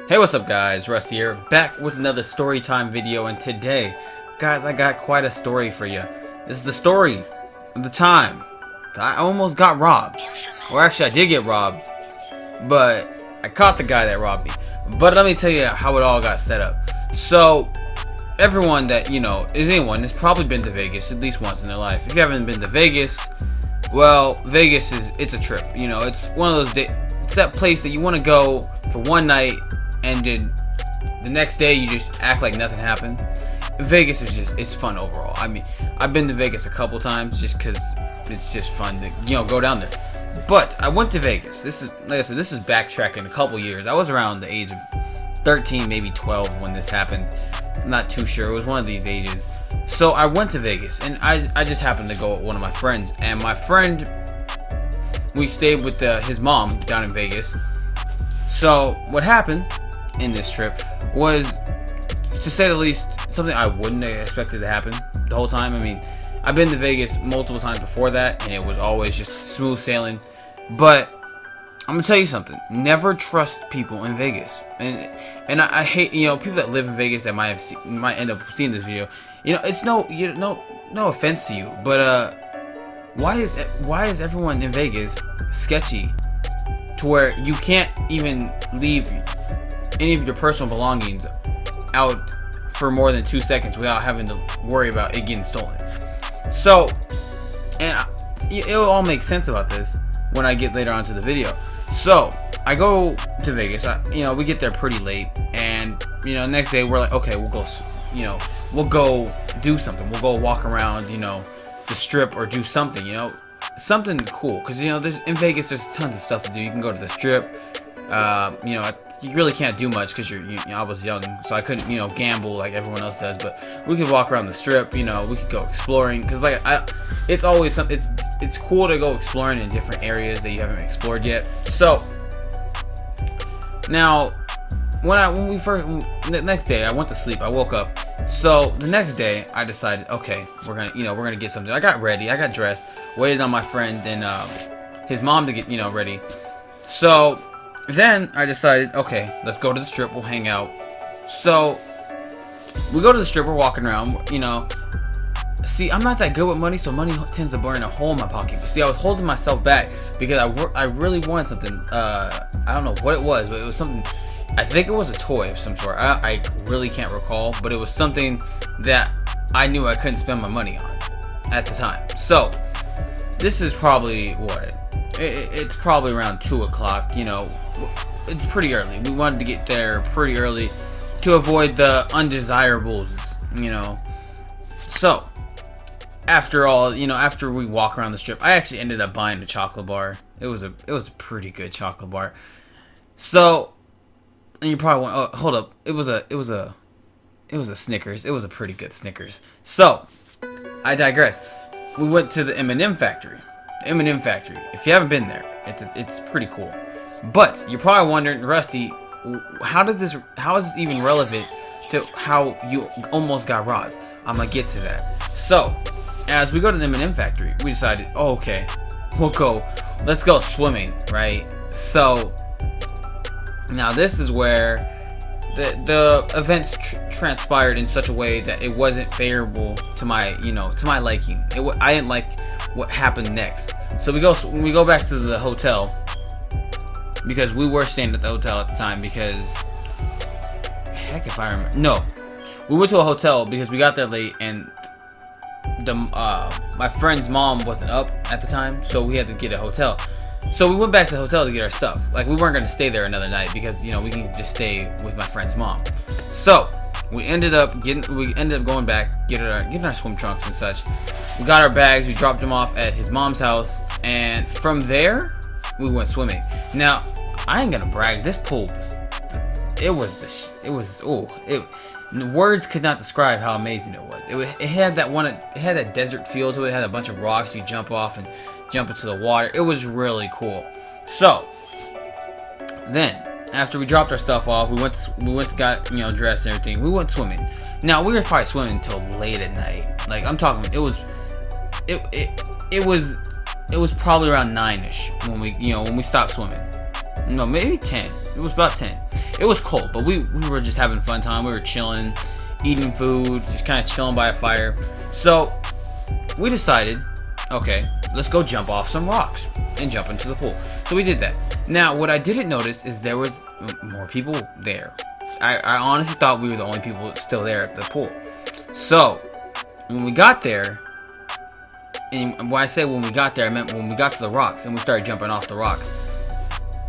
Hey, what's up guys, Rusty here, back with another story time video, and today, guys, I got quite a story for you. This is the story of the time I almost got robbed. Or actually, I did get robbed, but I caught the guy that robbed me. But let me tell you how it all got set up. So, everyone that, anyone has probably been to Vegas at least once in their life. If you haven't been to Vegas, well, Vegas it's a trip. It's one of those it's that place that you want to go for one night, and then the next day you just act like nothing happened. Vegas is it's fun overall. I mean, I've been to Vegas a couple times just because it's just fun to go down there. But I went to Vegas. This is, like I said, this is backtracking a couple years. I was around the age of 13, maybe 12 when this happened. I'm not too sure. It was one of these ages. So I went to Vegas, and I just happened to go with one of my friends. And my friend, we stayed with his mom down in Vegas. So what happened in this trip was, to say the least, something I wouldn't have expected to happen the whole time. I mean, I've been to Vegas multiple times before that, and it was always just smooth sailing. But I'm gonna tell you something: never trust people in Vegas. And I hate people that live in Vegas that might end up seeing this video. It's no offense to you, but why is everyone in Vegas sketchy to where you can't even leave any of your personal belongings out for more than 2 seconds without having to worry about it getting stolen? So, and it'll all make sense about this when I get later onto the video. So I go to Vegas. We get there pretty late, and next day we're like, okay, we'll go do something. We'll go walk around, the strip, or do something, something cool. Because in Vegas there's tons of stuff to do. You can go to the strip. You really can't do much because I was young, so I couldn't gamble like everyone else does. But we could walk around the strip. We could go exploring, because it's always something. It's cool to go exploring in different areas that you haven't explored yet. So now, the next day I went to sleep. I woke up. So the next day I decided, okay, we're gonna get something. I got ready. I got dressed. Waited on my friend and his mom to get ready. So then I decided, okay, let's go to the strip. We'll hang out. So we go to the strip. We're walking around. See, I'm not that good with money, so money tends to burn a hole in my pocket. But see, I was holding myself back because I really wanted something. I don't know what it was, but it was something. I think it was a toy of some sort. I really can't recall, but it was something that I knew I couldn't spend my money on at the time. So this is probably what? It's probably around 2 o'clock. It's pretty early. We wanted to get there pretty early to avoid the undesirables. So after all, after we walk around the strip, I actually ended up buying a chocolate bar. It was a pretty good chocolate bar. So, and you probably want, oh, hold up, it was a Snickers. It was a pretty good Snickers. So I digress. We went to the M&M factory. The M&M factory. If you haven't been there, it's pretty cool. But you're probably wondering, Rusty, how is this even relevant to how you almost got robbed? I'm gonna get to that. So as we go to the M&M factory, we decided, oh, okay, let's go swimming, right? So now this is where the events transpired in such a way that it wasn't favorable to my liking. I didn't like what happened next. So we go back to the hotel, because we were staying at the hotel at the time, because heck if I remember. No, we went to a hotel because we got there late, and my friend's mom wasn't up at the time, so we had to get a hotel. So we went back to the hotel to get our stuff. Like, we weren't gonna stay there another night because we can just stay with my friend's mom. So we ended up going back, getting our swim trunks and such. We got our bags. We dropped them off at his mom's house, and from there we went swimming. Now I ain't gonna brag. This pool words could not describe how amazing it was. It had that desert feel to it. It had a bunch of rocks you jump off and jump into the water. It was really cool. So then, after we dropped our stuff off, we went to got dressed and everything. We went swimming. Now we were probably swimming until late at night. Like, I'm talking, it was probably around 9ish when we stopped swimming. No, maybe 10. It was about 10. It was cold, but we were just having fun time. We were chilling, eating food, just kind of chilling by a fire. So we decided, okay, let's go jump off some rocks and jump into the pool. So we did that. Now, what I didn't notice is there was more people there. I honestly thought we were the only people still there at the pool. So when we got there, and when I say when we got there, I meant when we got to the rocks and we started jumping off the rocks,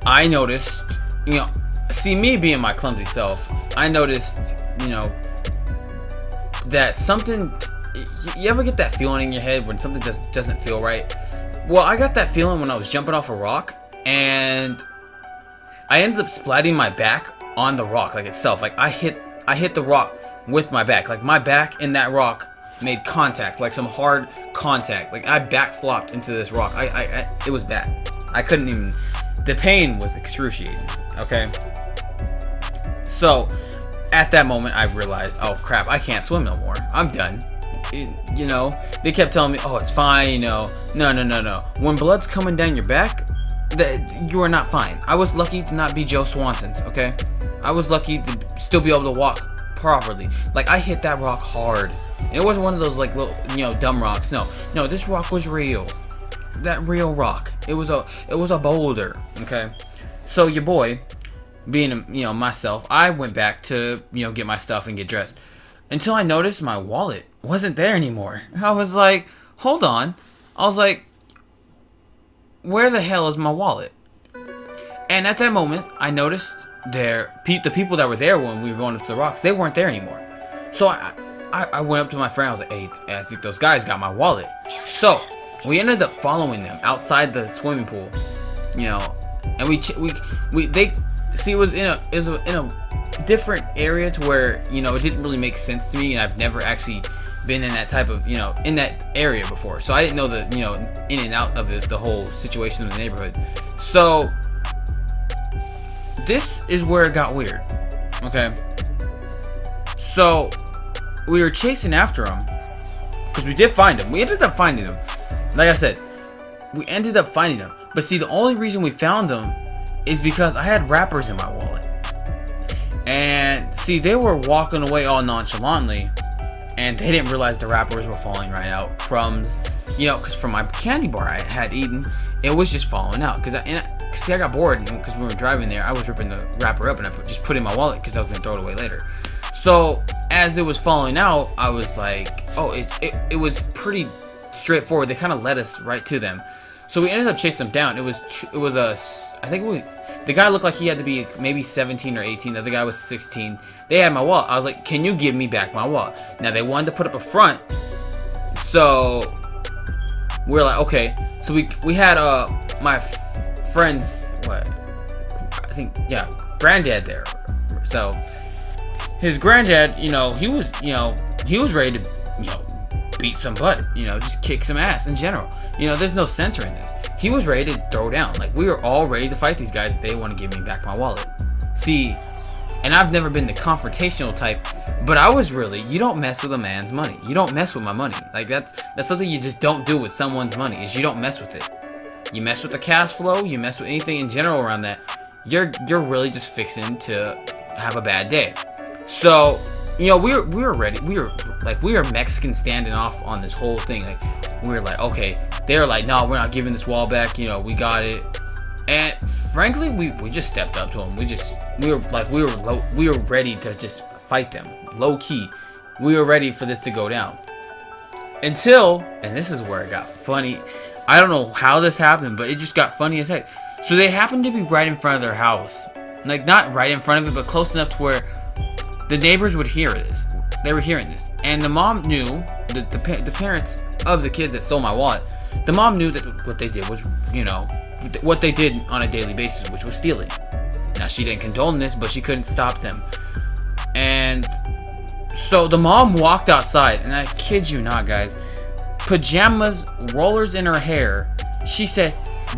I noticed, see, me being my clumsy self, I noticed, that something, you ever get that feeling in your head when something just doesn't feel right? Well, I got that feeling when I was jumping off a rock, and I ended up splatting my back on the rock, like itself. Like I hit the rock with my back. Like my back and that rock made contact, like some hard contact. Like I back flopped into this rock. It was bad. I couldn't even, the pain was excruciating. Okay. So at that moment I realized, oh crap, I can't swim no more. I'm done. They kept telling me, oh, it's fine, no. When blood's coming down your back, you are not fine. I was lucky to not be Joe Swanson, okay? I was lucky to still be able to walk properly. Like, I hit that rock hard. And it wasn't one of those, like, little, dumb rocks. No, this rock was real. That real rock. It was a boulder, okay? So your boy, being, myself, I went back to, get my stuff and get dressed. Until I noticed my wallet wasn't there anymore. I was like, hold on. I was like, where the hell is my wallet? And at that moment, I noticed the people that were there when we were going up to the rocks, they weren't there anymore. So I went up to my friend. I was like, hey, I think those guys got my wallet. So we ended up following them outside the swimming pool, and it was in a different area to where it didn't really make sense to me, and I've never actually been in that type of in that area before, so I didn't know the in and out of the whole situation in the neighborhood. So this is where it got weird. Okay, so we were chasing after them because we did find them. We ended up finding them. Like I said, we ended up finding them. But see, the only reason we found them is because I had wrappers in my wallet. And see, they were walking away all nonchalantly, and they didn't realize the wrappers were falling right out. Crumbs, because from my candy bar I had eaten, it was just falling out. Because I got bored because we were driving there. I was ripping the wrapper up and I just put it in my wallet because I was gonna throw it away later. So as it was falling out, I was like, oh, it was pretty straightforward. They kind of led us right to them. So we ended up chasing them down. The guy looked like he had to be maybe 17 or 18. The other guy was 16. They had my wallet. I was like, can you give me back my wallet? Now, they wanted to put up a front. So we're like, okay. So we had my friend's, granddad there. So his granddad, he was ready to, beat some butt. Just kick some ass in general. There's no censor in this. He was ready to throw down. Like, we were all ready to fight these guys if they want to give me back my wallet. See, and I've never been the confrontational type, but I was really, you don't mess with a man's money. You don't mess with my money. Like, that's something you just don't do with someone's money, is you don't mess with it. You mess with the cash flow, you mess with anything in general around that, you're really just fixing to have a bad day. So, we were ready. We were Mexicans standing off on this whole thing. Like, we were like, okay. They were like, no, we're not giving this wall back. We got it. And frankly, we just stepped up to them. We were ready to just fight them, low key. We were ready for this to go down. Until, and this is where it got funny. I don't know how this happened, but it just got funny as heck. So they happened to be right in front of their house. Like, not right in front of it, but close enough to where the neighbors would hear this. They were hearing this. And the mom knew, the parents of the kids that stole my wallet, the mom knew that what they did was, what they did on a daily basis, which was stealing. Now, she didn't condone this, but she couldn't stop them. And so the mom walked outside, and I kid you not, guys, pajamas, rollers in her hair. She said,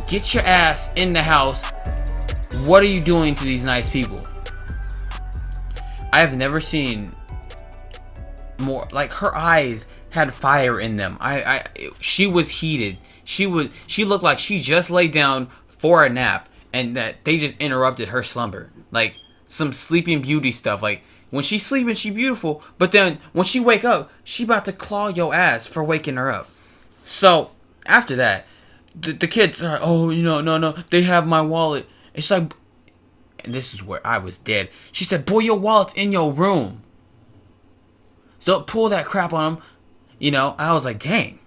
get your ass in the house. What are you doing to these nice people? I have never seen more, like, her eyes had fire in them. She was heated. She looked like she just laid down for a nap, and that they just interrupted her slumber. Like, some Sleeping Beauty stuff. Like, when she's sleeping, she beautiful, but then when she wake up, she about to claw your ass for waking her up. So after that, the kids are, oh, no, they have my wallet. It's like, and this is where I was dead. She said, boy, your wallet's in your room. So pull that crap on them. I was like, dang.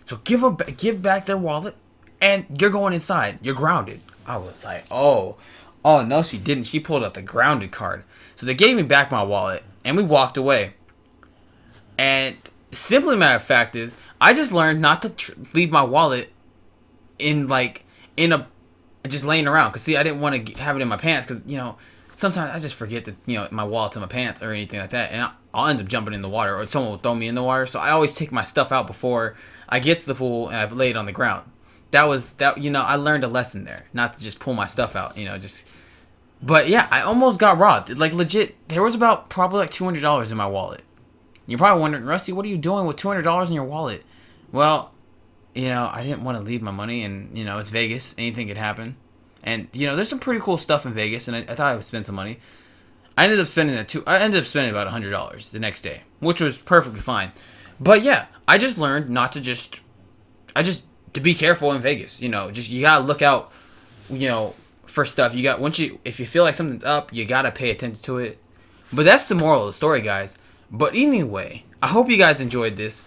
So give back their wallet, and you're going inside. You're grounded. I was like, oh no, she didn't. She pulled out the grounded card. So they gave me back my wallet, and we walked away. And simply matter of fact is, I just learned not to leave my wallet in a just laying around. Cause see, I didn't want to have it in my pants. Cause sometimes I just forget that my wallet's in my pants or anything like that, and I'll end up jumping in the water, or someone will throw me in the water. So I always take my stuff out before I get to the pool, and I lay it on the ground. I learned a lesson there, not to just pull my stuff out, But yeah, I almost got robbed. Like, legit, there was about probably like $200 in my wallet. You're probably wondering, Rusty, what are you doing with $200 in your wallet? Well, I didn't want to leave my money, and it's Vegas. Anything could happen. And there's some pretty cool stuff in Vegas, and I thought I would spend some money. I ended up spending about $100 the next day, which was perfectly fine. But yeah, I just learned not to to be careful in Vegas. You gotta look out, for stuff. If you feel like something's up, you gotta pay attention to it. But that's the moral of the story, guys. But anyway, I hope you guys enjoyed this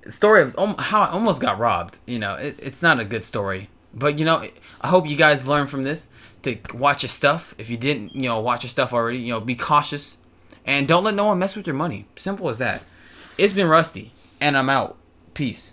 story of how I almost got robbed. It's not a good story. But I hope you guys learn from this to watch your stuff. If you didn't, watch your stuff already, be cautious. And don't let no one mess with your money. Simple as that. It's been Rusty, and I'm out. Peace.